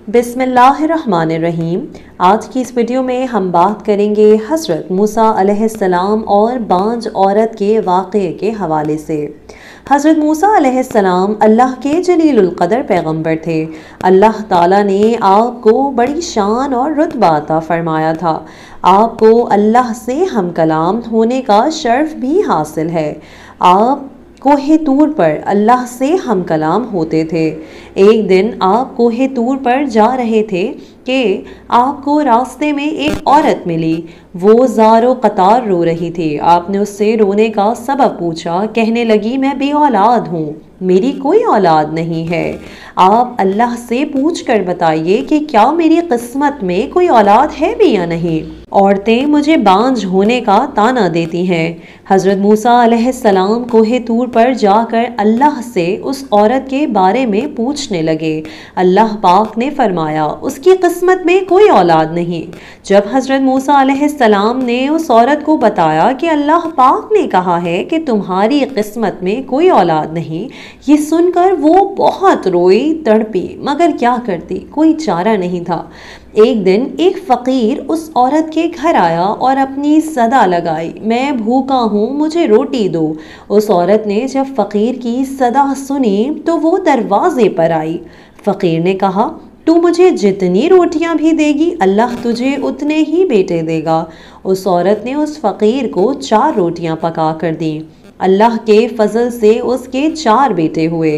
बिस्मिल्लाहिर्रहमानिर्रहीम। आज की इस वीडियो में हम बात करेंगे हज़रत मूसा अलैहिस्सलाम और बांझ औरत के वाक़े के हवाले से। हज़रत मूसा अलैहिस्सलाम अल्लाह के जलीलुल क़दर पैगंबर थे। अल्लाह ताला ने आपको बड़ी शान और रुतबा अता फरमाया था। आपको अल्लाह से हम कलाम होने का शर्फ भी हासिल है। आप कोहे तूर पर अल्लाह से हम कलाम होते थे। एक दिन आप कोहे तूर पर जा रहे थे कि आपको रास्ते में एक औरत मिली। वो ज़ारो कतार रो रही थी। आपने उससे रोने का सबब पूछा। कहने लगी, मैं बे औलाद हूँ, मेरी कोई औलाद नहीं है। आप अल्लाह से पूछ कर बताइए कि क्या मेरी किस्मत में कोई औलाद है भी या नहीं। औरतें मुझे बांझ होने का ताना देती हैं। हज़रत मूसा अलैहिस्सलाम कोहे तूर पर जाकर अल्लाह से उस औरत के बारे में पूछने लगे। अल्लाह पाक ने फरमाया, उसकी किस्मत में कोई औलाद नहीं। जब हज़रत मूसा अलैहिस्सलाम ने उस औरत को बताया कि अल्लाह पाक ने कहा है कि तुम्हारी किस्मत में कोई औलाद नहीं, ये सुनकर वो बहुत रोई तड़पी, मगर क्या करती, कोई चारा नहीं था। एक दिन एक फ़कीर उस औरत के घर आया और अपनी सदा लगाई, मैं भूखा हूँ, मुझे रोटी दो। उस औरत ने जब फ़कीर की सदा सुनी तो वो दरवाज़े पर आई। फ़कीर ने कहा, तू मुझे जितनी रोटियां भी देगी, अल्लाह तुझे उतने ही बेटे देगा। उस औरत ने उस फ़कीर को 4 रोटियां पका कर दी। अल्लाह के फजल से उसके 4 बेटे हुए।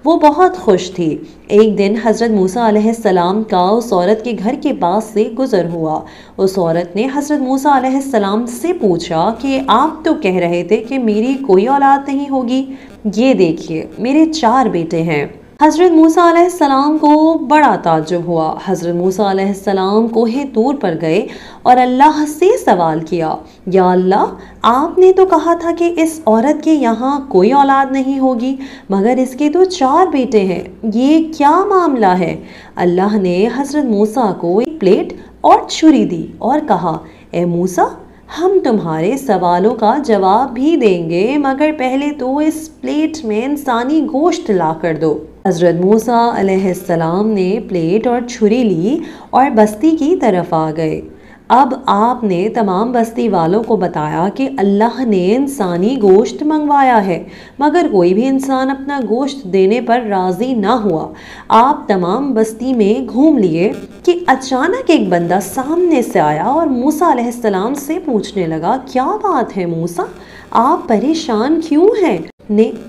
वो बहुत खुश थी। एक दिन हज़रत मूसा अलैहिस्सलाम का उस औरत के घर के पास से गुज़र हुआ। उस औरत ने हज़रत मूसा अलैहिस्सलाम से पूछा कि आप तो कह रहे थे कि मेरी कोई औलाद नहीं होगी, ये देखिए मेरे 4 बेटे हैं। हज़रत मूसा अलैहिस्सलाम को बड़ा ताज्जुब हुआ। हज़रत मूसा अलैहिस्सलाम कोहे तूर पर गए और अल्लाह से सवाल किया, या अल्लाह, आपने तो कहा था कि इस औरत के यहाँ कोई औलाद नहीं होगी, मगर इसके तो 4 बेटे हैं, ये क्या मामला है। अल्लाह ने हज़रत मूसा को एक प्लेट और छुरी दी और कहा, ए मूसा, हम तुम्हारे सवालों का जवाब भी देंगे, मगर पहले तो इस प्लेट में इंसानी गोश्त ला कर दो। हज़रत मूसा अलैहिस्सलाम ने प्लेट और छुरी ली और बस्ती की तरफ आ गए। अब आपने तमाम बस्ती वालों को बताया कि अल्लाह ने इंसानी गोश्त मंगवाया है, मगर कोई भी इंसान अपना गोश्त देने पर राज़ी ना हुआ। आप तमाम बस्ती में घूम लिए कि अचानक एक बंदा सामने से आया और मूसा अलैहिस्सलाम से पूछने लगा, क्या बात है मूसा, आप परेशान क्यों हैं।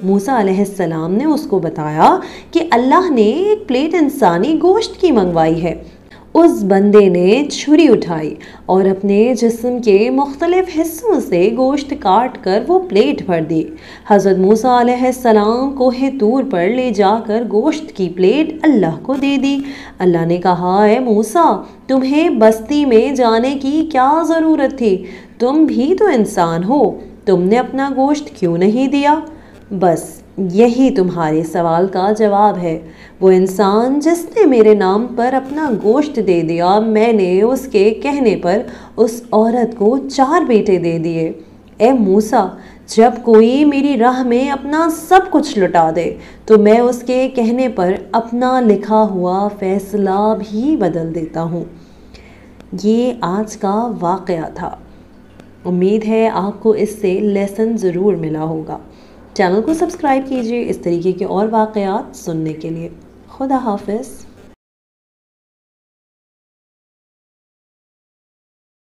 मूसा अलैहिस्सलाम ने उसको बताया कि अल्लाह ने एक प्लेट इंसानी गोश्त की मंगवाई है। उस बंदे ने छुरी उठाई और अपने जिस्म के मुख्तलिफ हिस्सों से गोश्त काट कर वो प्लेट भर दी। हज़रत मूसा अलैहिस्सलाम कोहे तूर पर ले जाकर गोश्त की प्लेट अल्लाह को दे दी। अल्लाह ने कहा, ए मूसा, तुम्हें बस्ती में जाने की क्या ज़रूरत थी, तुम भी तो इंसान हो, तुमने अपना गोश्त क्यों नहीं दिया। बस यही तुम्हारे सवाल का जवाब है। वो इंसान जिसने मेरे नाम पर अपना गोश्त दे दिया, मैंने उसके कहने पर उस औरत को 4 बेटे दे दिए। ए मूसा, जब कोई मेरी राह में अपना सब कुछ लुटा दे तो मैं उसके कहने पर अपना लिखा हुआ फैसला भी बदल देता हूँ। ये आज का वाक़या था। उम्मीद है आपको इससे लेसन ज़रूर मिला होगा। चैनल को सब्सक्राइब कीजिए इस तरीके के और वाक़यात सुनने के लिए। खुदा हाफ़िज़।